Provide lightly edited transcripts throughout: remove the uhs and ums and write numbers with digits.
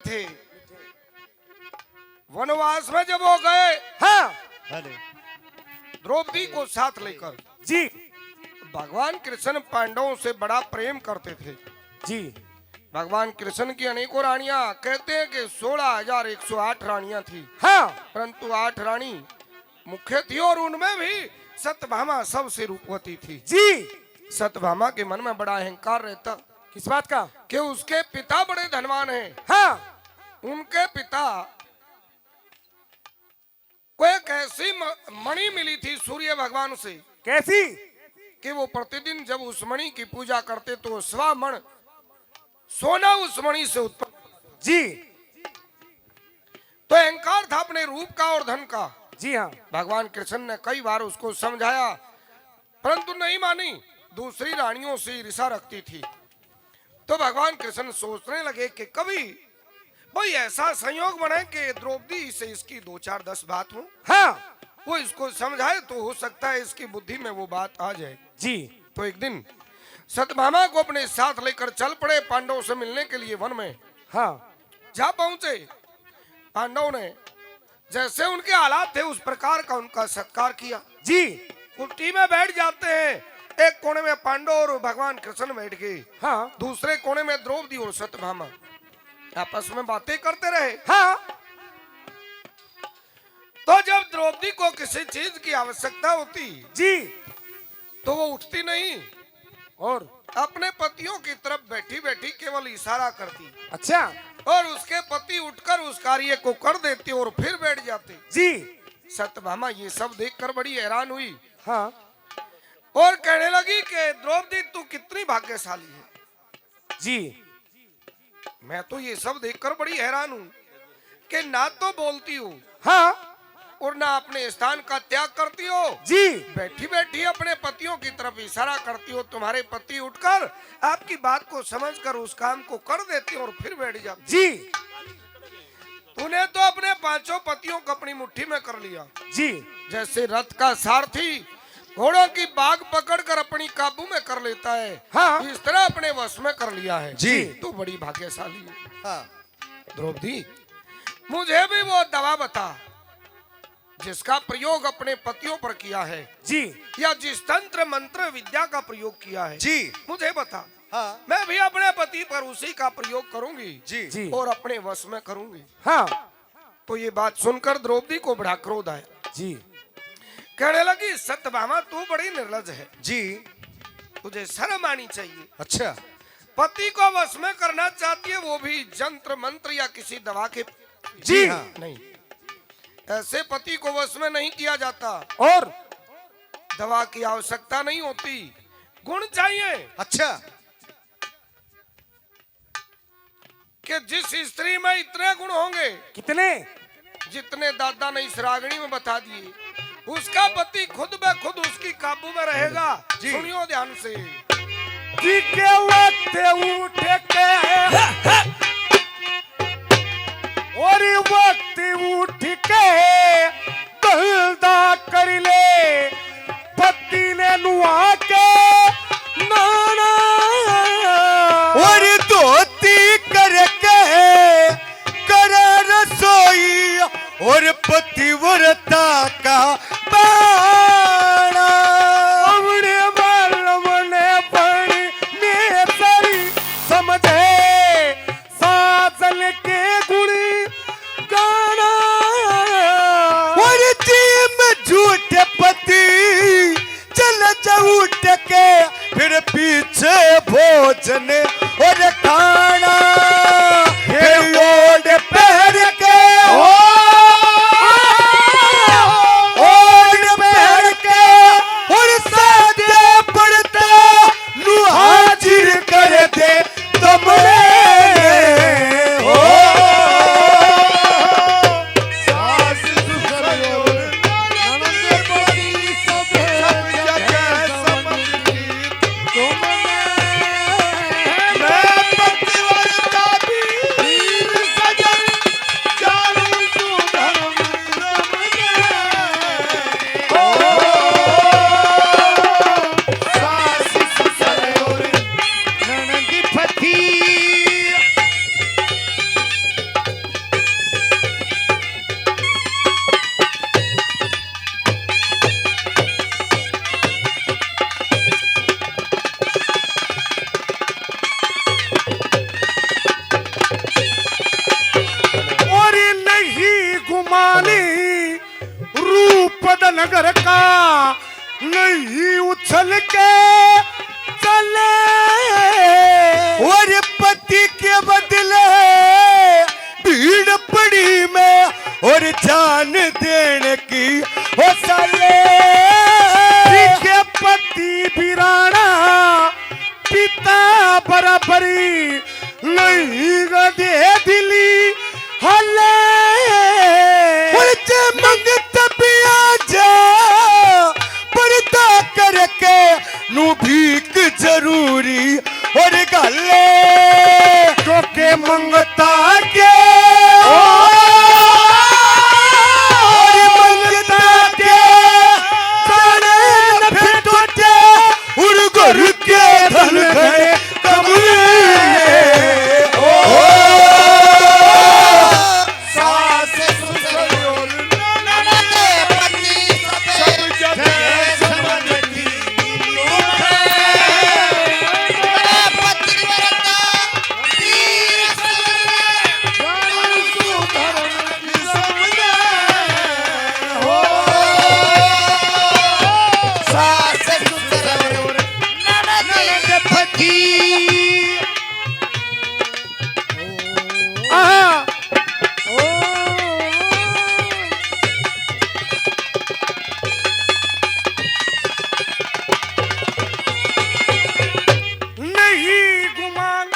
थे वनवास में जब वो गए। हाँ द्रौपदी को साथ लेकर जी भगवान कृष्ण पांडवों से बड़ा प्रेम करते थे जी। भगवान कृष्ण की अनेकों रानियां कहते हैं कि 16,108 रानियां थी। हाँ परंतु 8 रानी मुख्य थी और उनमें भी सत्यभामा सबसे रूपवती थी जी। सत्यभामा के मन में बड़ा अहंकार रहता किस बात का? कि उसके पिता बड़े धनवान हैं। हाँ उनके पिता को एक ऐसी मणि मिली थी सूर्य भगवान से कैसी? कि वो प्रतिदिन जब उस मणि की पूजा करते तो स्वामण सोना उस मणि से उत्पन्न। जी तो अहंकार था अपने रूप का और धन का। जी हाँ। भगवान कृष्ण ने कई बार उसको समझाया परंतु नहीं मानी। दूसरी रानियों से ईर्ष्या रखती थी। तो भगवान कृष्ण सोचने लगे कि कभी भाई ऐसा संयोग बने कि द्रौपदी से इसकी 2-4-10 बात हो। हाँ वो इसको समझाए तो हो सकता है इसकी बुद्धि में वो बात आ जाए। जी। तो एक दिन सत्यभामा को अपने साथ लेकर चल पड़े पांडवों से मिलने के लिए वन में। हाँ जा पहुंचे पांडवों ने जैसे उनके हालात थे उस प्रकार का उनका सत्कार किया। जी कुर्सी में बैठ जाते हैं। एक कोने में पांडव और भगवान कृष्ण बैठ गए। हाँ दूसरे कोने में द्रौपदी और सत्यभामा आपस में बातें करते रहे। हाँ। तो जब द्रौपदी को किसी चीज की आवश्यकता होती जी तो वो उठती नहीं और अपने पतियों की तरफ बैठी बैठी केवल इशारा करती अच्छा और उसके पति उठकर उस कार्य को कर देते और फिर बैठ जाते। जी सत्यभामा ये सब देखकर बड़ी हैरान हुई हाँ और कहने लगी कि द्रौपदी तू कितनी भाग्यशाली है। जी। मैं तो ये सब देखकर बड़ी हैरान हूँ कि ना तो बोलती हो हाँ और ना अपने स्थान का त्याग करती हो। जी बैठी बैठी अपने पतियों की तरफ इशारा करती हो। तुम्हारे पति उठकर आपकी बात को समझकर उस काम को कर देते और फिर बैठ जाते। जी तूने तो अपने 5 पतियों को अपनी मुट्ठी में कर लिया। जी जैसे रथ का सारथी घोड़ों की बाग पकड़कर अपनी काबू में कर लेता है। हाँ इस तरह अपने वश में कर लिया है। जी। तू बड़ी भाग्यशाली है। हाँ द्रौपदी मुझे भी वो दवा बता जिसका प्रयोग अपने पतियों पर किया है जी या जिस तंत्र मंत्र विद्या का प्रयोग किया है जी मुझे बता। हाँ मैं भी अपने पति पर उसी का प्रयोग करूंगी जी जी और अपने वश में करूंगी। हाँ तो ये बात सुनकर द्रौपदी को बड़ा क्रोध आया। जी कहने लगी सत्यभामा तू बड़ी निर्लज है। जी तुझे शर्म आनी चाहिए। अच्छा पति को वश में करना चाहती है वो भी जंत्र मंत्र या किसी दवा के। जी हाँ। नहीं ऐसे पति को वश में नहीं किया जाता और दवा की आवश्यकता नहीं होती गुण चाहिए। अच्छा कि जिस स्त्री में इतने गुण होंगे कितने जितने दादा ने इस रागणी में बता दिए उसका पति खुद ब खुद उसकी काबू में रहेगा। सुनियो ध्यान से। जी के वक्त उठ के और वक्त उठ के दहलदा कर ले पति ने नुआ के नाना और धोती करके करे रसोई और पतिव्रता का बाणा हमने बालम ने पड़ी में सरी समझे साजल के गुणी गाना और तीम झूठे पति चल उठ के फिर पीछे भोजन और खाना फिर ओढ़ पहन के ओढ़ पहन के और सादे पड़ता लू हाजिर कर दे तुमने हो सास ससुर ननद पति सब जगह समझी तुमने मानी रूप नगर का नहीं उछल के चले और पति के बदले भीड़ पड़ी में और जान देने की हो साले के पति बिराना पिता बराबरी नहीं गदे दिली हले और जे मंगत भी आ जा पर्दा करके नू भीख जरूरी और गले तो के मंगता के और मंगता के सारे नफे टोटे उड़ घर के धन गए कमरे सास ससुर ननद पति सब जगह समझती पतिव्रता वीर धर्म की समझे हो सास ससुर ननद पति नहीं गुमान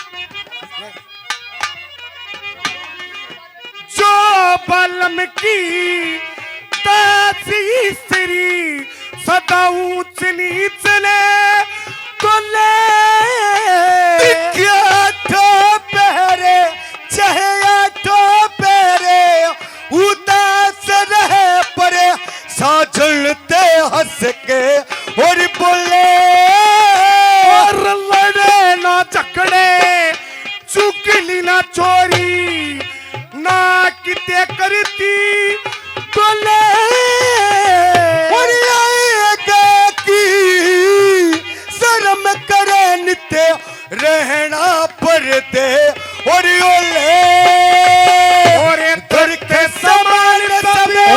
जो बलम की दासी स्त्री सदा ऊंच नीच ले तो ले क्या तो पहरे चाहे आठो पहरे उदास रहे परे साजलते हंस के और बोले और लड़े ना चकड़े चुगली ना चोरी ना किते करती बोले और आएगा की शर्म करे नित्य रहना पड़ते और ओले और घर के समान सबे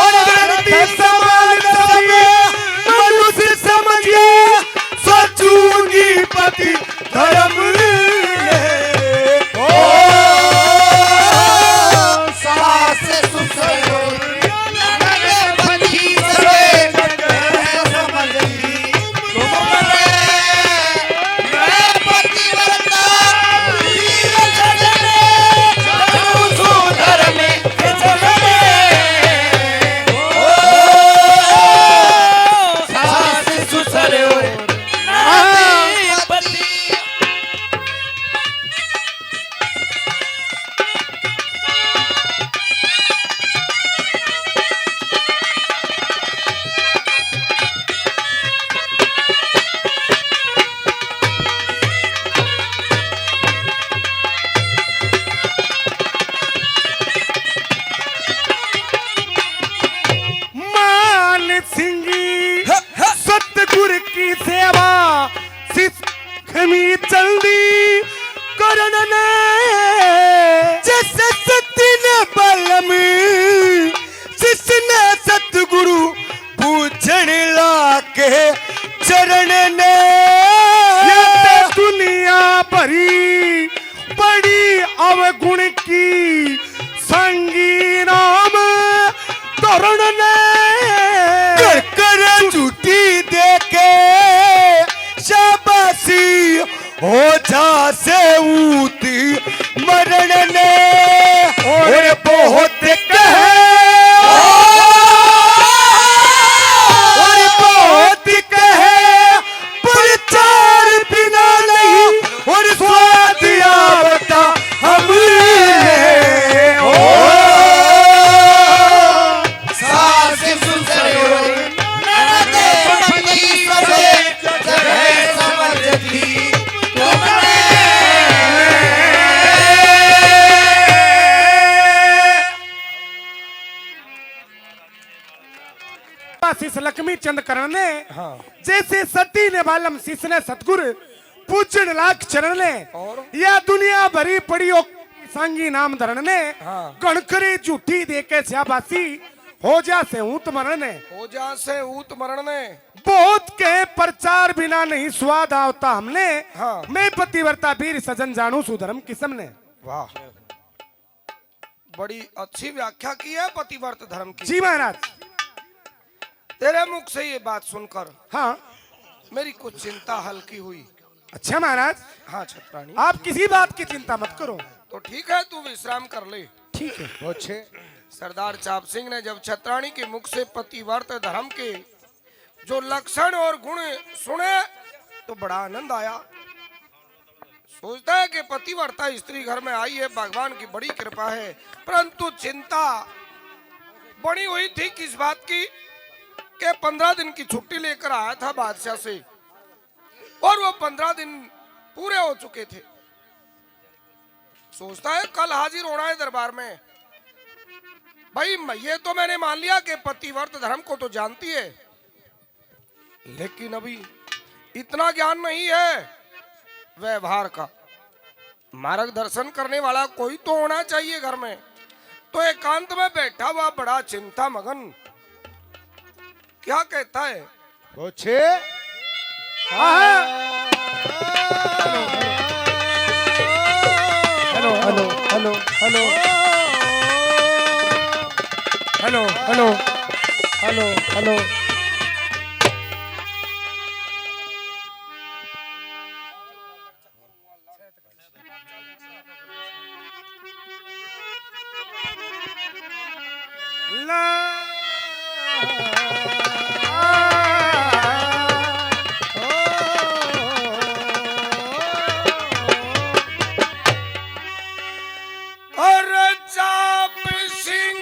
और घर के समान सबे मनुष्य समझे सोचूंगी पति धर्म सास ससुर ननद पति सब जगह समझती पतिव्रता वीर धर्म की समझे सास ससुर ननद पति मान सिंगी सतगुर की सेवा सिखमी चलदी करण ने जैसे सती ने बलम जिसने सतगुरु पूजन लाके चरण ने ये तो दुनिया भरी बड़ी अवगुण की संगी नाम करण ने कर कर झूठी देके शाबाशी हो जा से ऊती मरण ने और बहुत कहे और बहुत कहे पर चार बिना नहीं और स्वाद आवता हमने सास ससुर ननद पति सब जगह समझती शिष लक्ष्मी चंद करण ने जैसे सती ने बालम शिष ने सतगुरु पूजन लाख चरण ने और? या दुनिया भरी पड़ी सांगी नाम धरण ने हाँ। गणकरी झूठी दे के स्याबासी हो जा से ऊत मरण ने ओजा से ऊत मरण ने बहुत के प्रचार बिना नहीं स्वाद आवता हमने हाँ। मैं पतिव्रता वीर सजन जानू सुधर्म किस्म ने। वाह, बड़ी अच्छी व्याख्या की है पतिव्रत धर्म की। जी महाराज। तेरे मुख से ये बात सुनकर हाँ मेरी कुछ चिंता हल्की हुई। अच्छा महाराज, हाँ छत्राणी, आप किसी बात की चिंता मत करो। तो ठीक है, तू विश्राम कर ले। ठीक है। अच्छे सरदार चाप सिंह ने जब छत्राणी के मुख से पतिव्रत धर्म के जो लक्षण और गुण सुने तो बड़ा आनंद आया। सोचता है कि पतिव्रता स्त्री घर में आई है, भगवान की बड़ी कृपा है। परंतु चिंता बनी हुई थी किस बात की कि 15 दिन की छुट्टी लेकर आया था बादशाह से, और वो 15 दिन पूरे हो चुके थे। सोचता है कल हाजिर होना है दरबार में। भाई ये तो मैंने मान लिया कि पतिव्रत धर्म को तो जानती है, लेकिन अभी इतना ज्ञान नहीं है व्यवहार का। मार्गदर्शन करने वाला कोई तो होना चाहिए घर में। तो एकांत में बैठा हुआ बड़ा चिंता मगन क्या कहता है। अच्छे hello hello hello hello hello hello hello hello. और चाप सिंह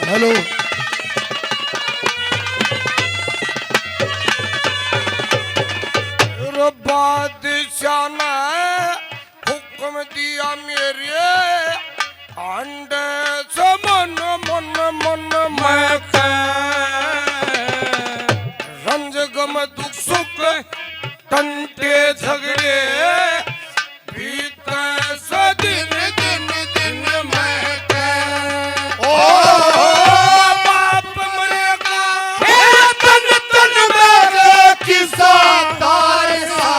हेलो बादशाह ने हुक्म दिया मेरे अंडे से मन मन मन मैं रंज गम दुख सुख टंटे झगड़े बीते से दिन दिन दिन मैं बाप मरेगा तन तन मेरे किसा तार सा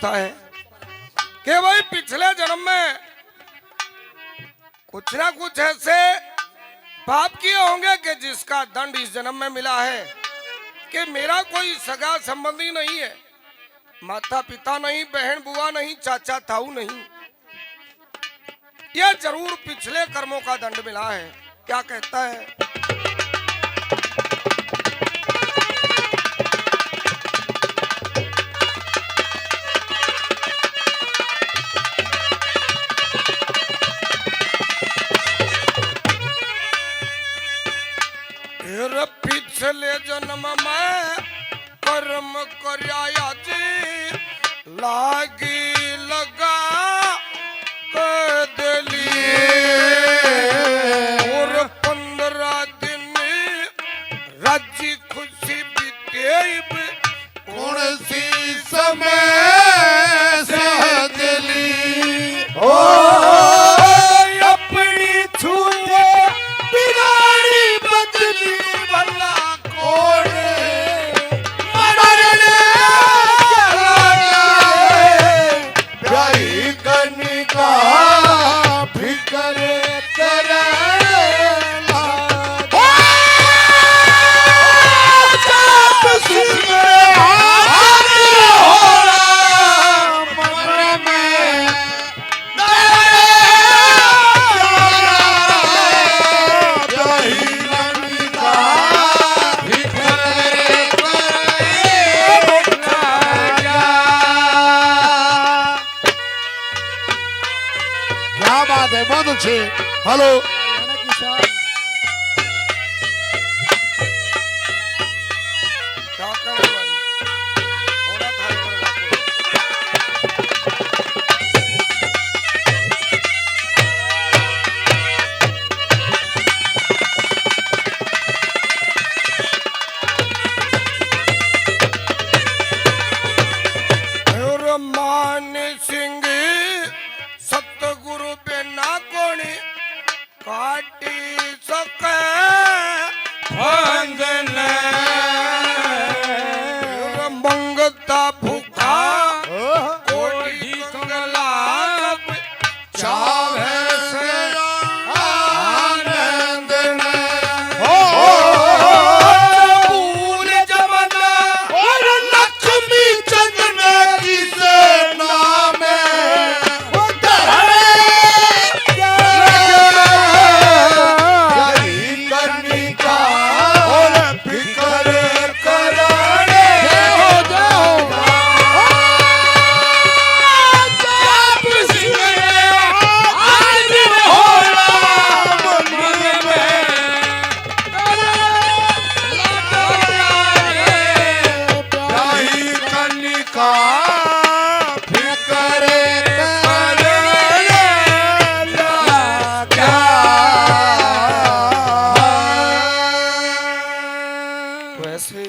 सोचता है कि भाई पिछले जन्म में कुछ ना कुछ ऐसे पाप किए होंगे कि जिसका दंड इस जन्म में मिला है, कि मेरा कोई सगा संबंधी नहीं है, माता पिता नहीं, बहन बुआ नहीं, चाचा ताऊ नहीं, यह जरूर पिछले कर्मों का दंड मिला है। क्या कहता है? फिर पिछले जन्म में कर्म कराया जी लागी लगा कदली और 15 दिन राज्य खुशी बीते कौन सी समय सहदली ओ अपनी छूटे बिगाड़ी बदली भला कोड़े मरने प्यारी कनिका फिकर करे हेलो क्या करे भाई? थोड़ा थारे पर रखो। और मान सिंह सतगुरु बिना कोणी काटी सके भंगन मंगता भूखा कोटी कंगला चाहे से आनंद पूर जमाना और लक्ष्मी चंद्र किसे नाम कनिका और फिकर कराने हो जाओ जाप सिंह आज होला मन प्यारी कनिका फिकर वैसे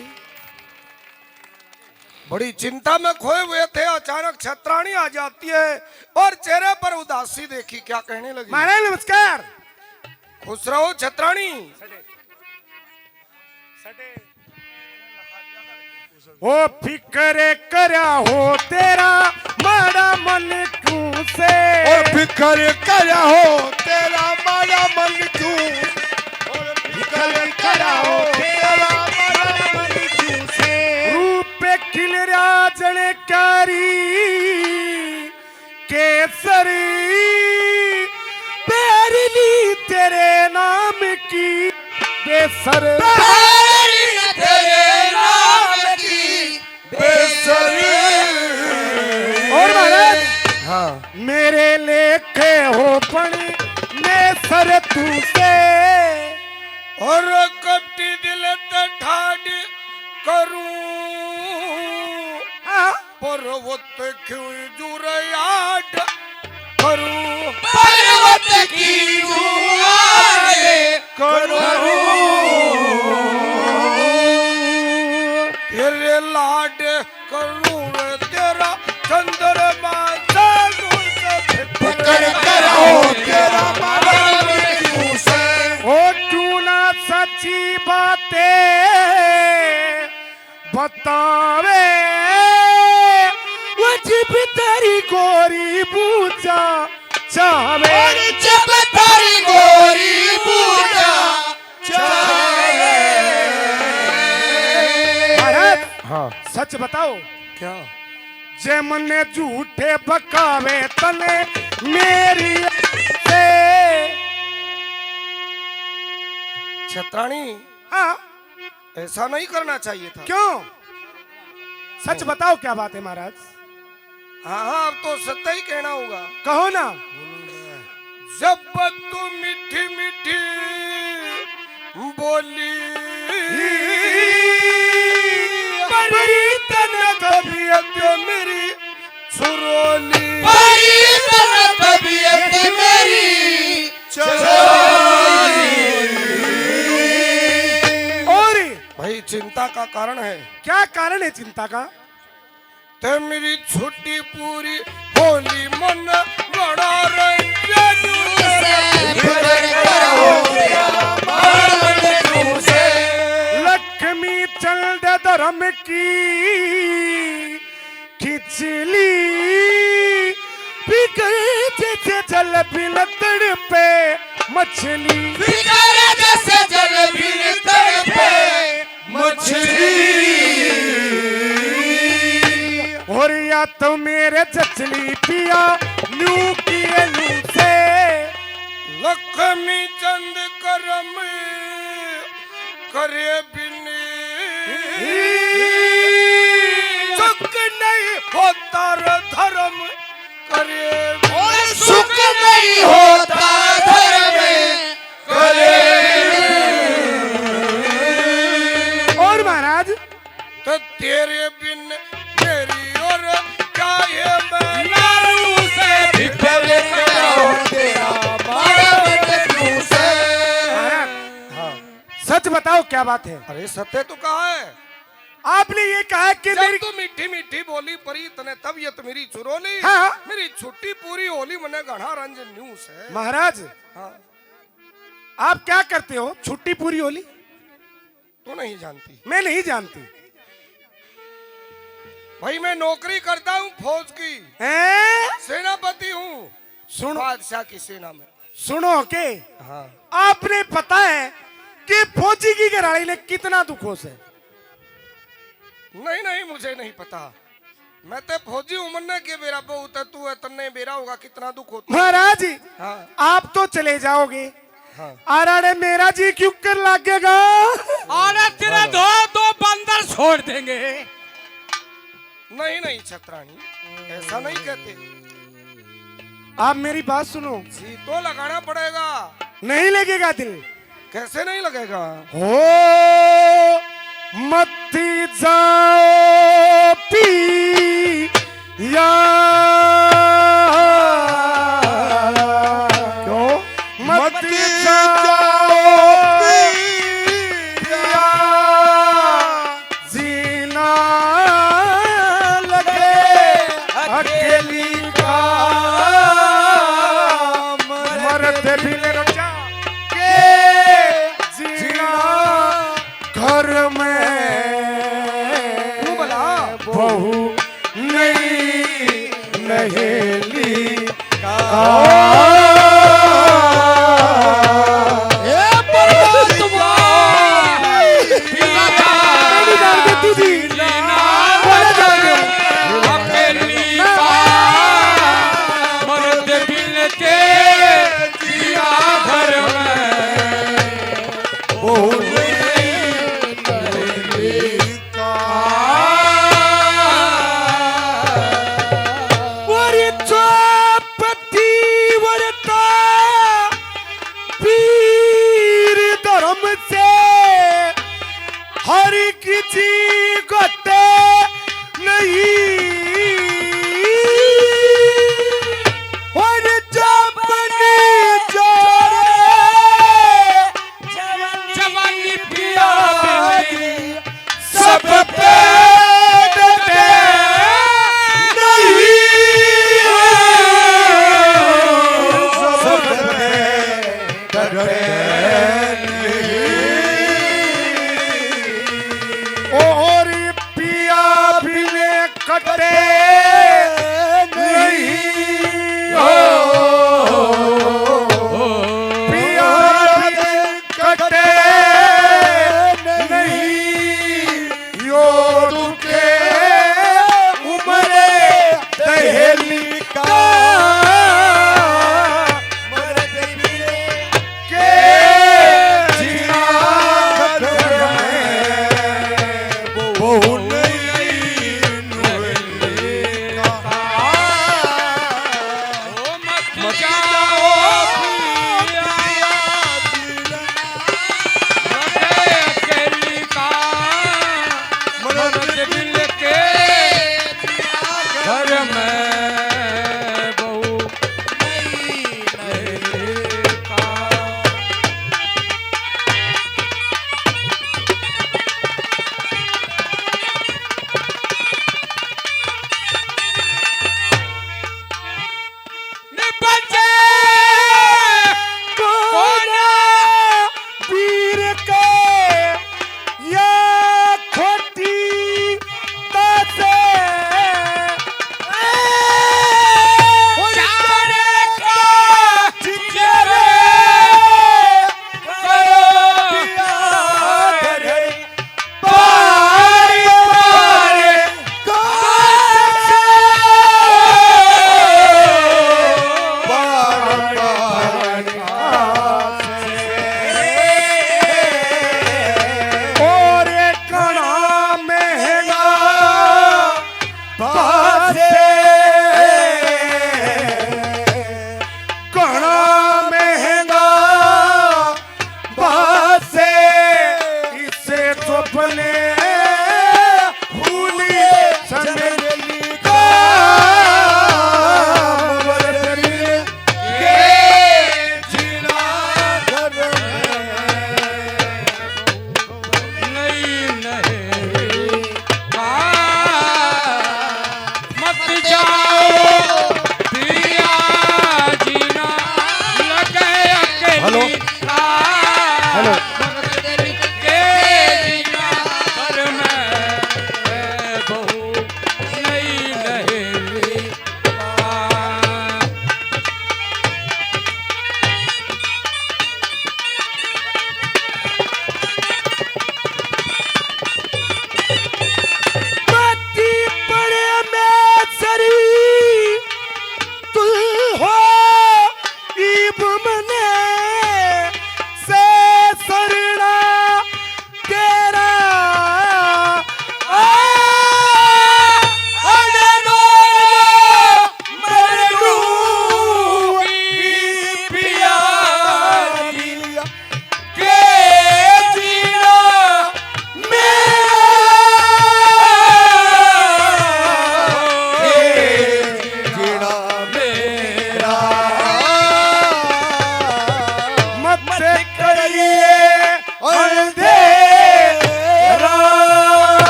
बड़ी चिंता में खोए हुए थे, अचानक छत्राणी आ जाती है और चेहरे पर उदासी देखी। क्या कहने लगी? महाराज नमस्कार। खुश रहो छत्राणी। ओ फिक्र करा हो तेरा माड़ा मन क्यों से और फिकर करा हो तेरा मारा मन क्यों और फिकर करा हो तेरा मारा मन क्यों से रूप खिल राजन कारी केसरी पैरली तेरे नाम की बेसर तेरे नाम की बेसरी और महाराज हाँ, मेरे लेखे हो पड़ी मैं सर तू से और कपटी दिल ठाड करूं पर्वत क्यों जुरयाट करूं पर्वत की जुआरे करूं तेरे लाड करूं रे तेरा चंद्रमा फिकर करा हो तेरा मारा मन क्यों से ओ क्यों ना सच्ची बातें बतावे वो जी जब तेरी गोरी पूजा चाहे, जब तारी गोरी पूजा चाहे। महाराज हाँ सच बताओ, क्या? जे मने झूठे बकावे तने मेरी से। छत्राणी, हाँ ऐसा नहीं करना चाहिए था। क्यों? सच बताओ क्या बात है महाराज? हाँ हाँ, अब तो सत्य ही कहना होगा। कहो ना। जब तू मीठी मीठी बोली, बड़ी तन तबीयत मेरी सुरोली, बड़ी तरह तबीयत मेरी और भाई चिंता का कारण है। क्या कारण है चिंता का? ते मेरी छुट्टी पूरी होली मन बड़ा रंजन लक्ष्मी चंद धर्म की खिचली, बिगड़ जैसे जल बिन तड़पे मछली, बिगड़ जैसे जल बिन तड़पे मछली। और या तो मेरे चचली पिया न्यू किए लू से, लक्ष्मी चंद करम करे बिन सुख नहीं होता रे धर्म करे और सुख नहीं होता धर्म करे। और महाराज तो तेरे बिन मेरी और क्या है मैं नारू से बिखर गया हो तेरा मारा मन तू से। महाराज सच बताओ क्या बात है? अरे सत्य तो कहा है। आपने ये कहा कि जब मेरी तू मीठी मीठी बोली परी तने तब ये तो मेरी चुरोली। हाँ। मेरी छुट्टी पूरी होली मने गढ़ा रंजन न्यूज है। महाराज हाँ आप क्या करते हो? छुट्टी पूरी होली तू नहीं जानती। मैं नहीं जानती। भाई मैं नौकरी करता हूँ फौज की, हैं? सेनापति हूँ सुनो बादशाह की सेना में। सुनो के हाँ आपने पता है कि फौजी की घराड़ी ने कितना दुखोस है? नहीं नहीं मुझे नहीं पता। मैं तो फौजी उमरने के बेरा बहुत है, तू है तन्ने बेरा होगा कितना दुख होता। महाराज जी हाँ आप तो चले जाओगे, हाँ अरे मेरा जी क्यों कर लगेगा? अरे तेरे दो बंदर छोड़ देंगे। नहीं नहीं छत्राणी, ऐसा नहीं कहते। आप मेरी बात सुनो, जी तो लगाना पड़ेगा। नहीं लगेगा दिल। कैसे नहीं लगेगा? हो मत जाओ पिया, क्यों मत जाओ पिया, जीना लगे अकेली का मरद भी ले रचा के जीना घर में तू बला बहू नहीं नहेली का। मर्द बिन के जिया घर में हर किसी गते नहीं और जब बनी जोरे जवानी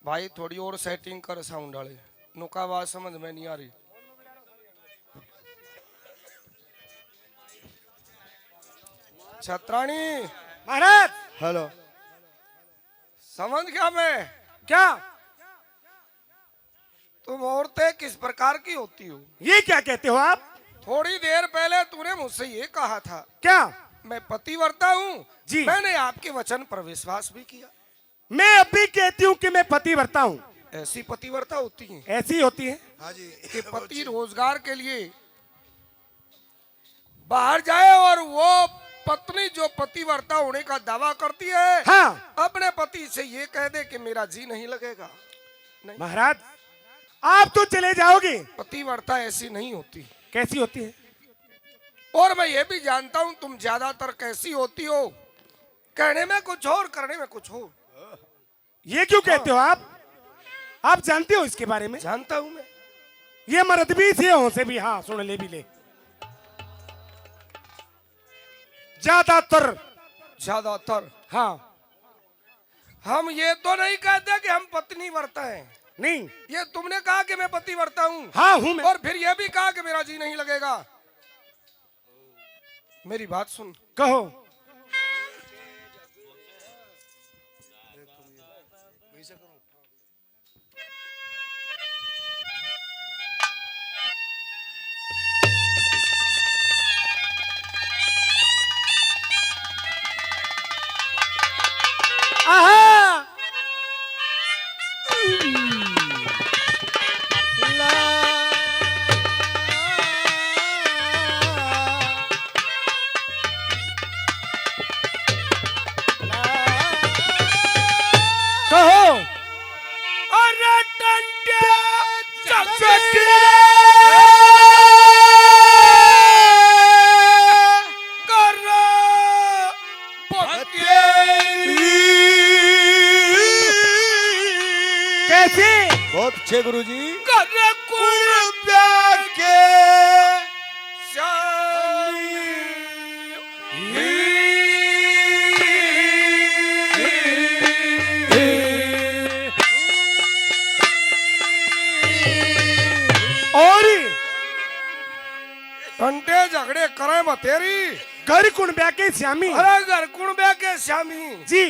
भाई थोड़ी और सेटिंग कर साउंड वाले, नुका आवाज समझ में नहीं आ रही। छत्राणी महाराज हेलो। समझ गया मैं। क्या तुम औरतें किस प्रकार की होती हो? ये क्या कहते हो आप? थोड़ी देर पहले तूने मुझसे ये कहा था क्या? मैं पतिव्रता हूँ जी। मैंने आपके वचन पर विश्वास भी किया। मैं अभी कहती हूँ कि मैं पतिव्रता हूँ। ऐसी पतिव्रता होती है ऐसी होती है। हाँ जी। कि पति रोजगार के लिए बाहर जाए और वो पत्नी जो पतिव्रता होने का दावा करती है, हाँ अपने पति से ये कह दे कि मेरा जी नहीं लगेगा। नहीं, महाराज आप तो चले जाओगे। पतिव्रता ऐसी नहीं होती। कैसी होती है? और मैं ये भी जानता हूं तुम ज्यादातर कैसी होती हो, कहने में कुछ और करने में कुछ हो। ये क्यों कहते हो आप? आप जानते हो इसके बारे में? जानता हूं मैं। ये मर्द भी से हो से भी, हाँ सुन ले भी ले। ज्यादातर हाँ। हम ये तो नहीं कहते कि हम पत्नी वर्ता हैं। नहीं, ये तुमने कहा कि मैं पति वर्ता हूं, हाँ हूं मैं। और फिर ये भी कहा कि मेरा जी नहीं लगेगा। मेरी बात सुन। कहो। आहा कहो। अरे टंटे कैसे? बहुत अच्छे गुरुजी। और घंटे झगड़े करे बतेरी। घर कुंड के श्यामी। अरे घर कुणबे के श्यामी जी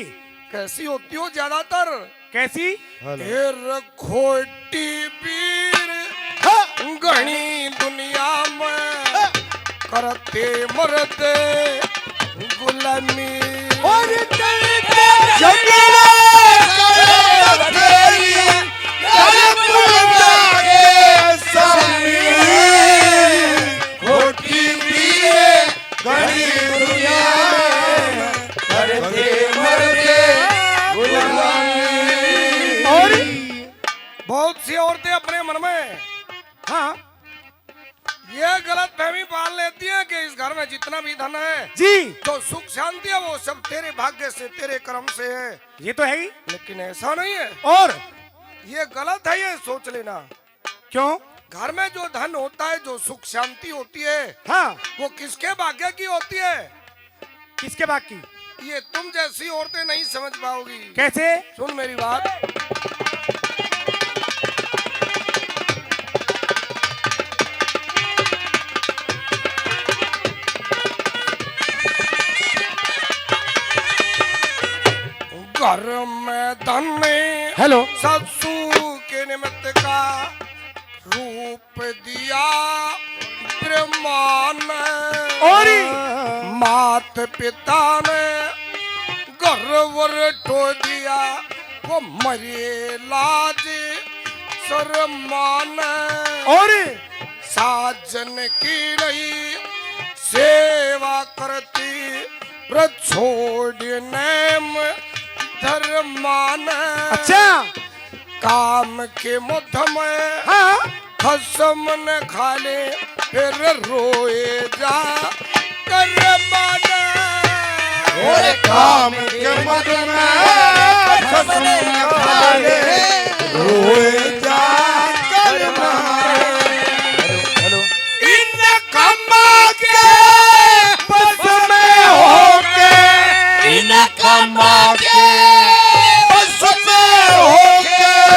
कैसी होती हो ज्यादातर? कैसी? हेर खोटी पीर घनी दुनिया में करते मरते गुलामी। और और बहुत सी औरतें अपने मन में हाँ ये गलत फहमी पाल लेती हैं कि इस घर में जितना भी धन है, जी जो सुख शांति है, वो सब तेरे भाग्य से तेरे कर्म से है। ये तो है ही। लेकिन ऐसा नहीं है, और ये गलत है। ये सोच लेना, क्यों? घर में जो धन होता है, जो सुख शांति होती है, हाँ वो किसके भाग्य की होती है? किसके बाकी? ये तुम जैसी औरतें नहीं समझ पाओगी। कैसे? सुन मेरी बात। घर में धन में हेलो ससु के निमित्त का रूप दिया ब्रह्मा ने, और मात पिता ने गर्वर ठो दिया, वो मरे लाज शर्मान। और साजन की नहीं सेवा करती छोड़ने में धर्मान। अच्छा काम के मुद्ध में हाँ खसम न खा ले, फिर रोए जा कर माना। और काम के मद में खसम न खा ले, रोए जा कर इन कमा के बस में होके, इन कमा के बस में होके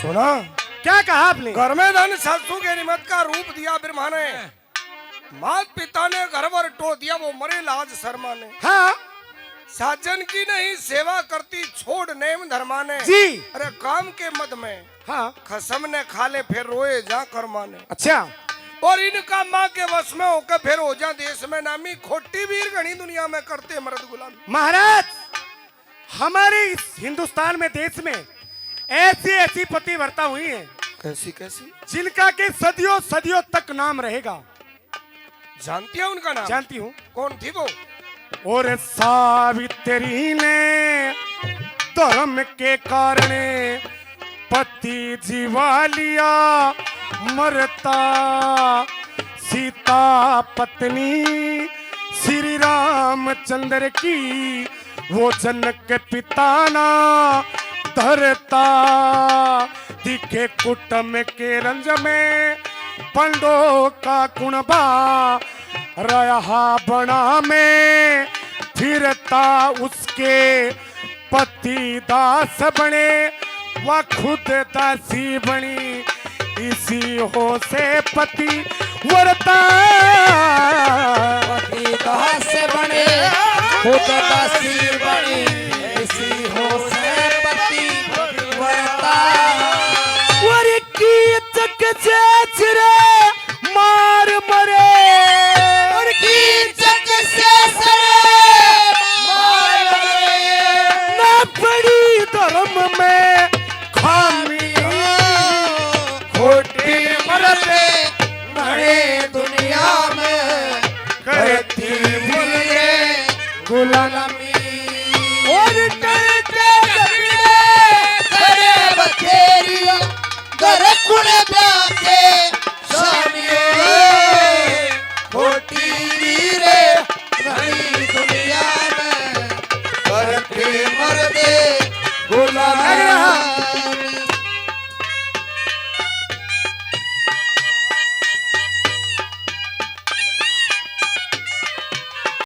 सुना क्या कहा आपने? घर में धन सासू के निमित्त का रूप दिया ब्रह्मा ने, मात पिता ने घर पर टो दिया, वो मरे लाज शर्मा ने। हाँ साजन की नहीं सेवा करती छोड़ नेम धर्मा ने। जी। अरे काम के मद में हाँ। खसम ने खा ले फिर रोए जा कर्मा ने। अच्छा। और इनका माँ के वश में होकर फिर हो जा देश में नामी, खोटी वीर घनी दुनिया में करते मर्द गुलामी। महाराज हमारे इस हिंदुस्तान में देश में ऐसी ऐसी पतिव्रता हुई हैं कैसी कैसी? जिनका के सदियों सदियों तक नाम रहेगा। जानती है उनका नाम? जानती हूँ। कौन थी वो? और सावित्री ने धर्म के कारण पति जीवा लिया मरता, सीता पत्नी श्री रामचंद्र की वो जनक पिता ना धरता, दिखे कुटुंब के रंज में पंडो का कुणबा, रहा बना में फिरता उसके पति दास बने, वह खुद दासी बनी, इसी हो से पति वरता। पति दास बने खुद दासी बनी, इसी हो से पति वरता। और की चक चेच रे मार मरे, और की चक से सरे मार मरे, ना पड़ी धर्म में खामी, खोटी मरते बड़े दुनिया में करती भूले गुलामी। और करते झगड़े करे बखेरी, घर कुड़े ब्याके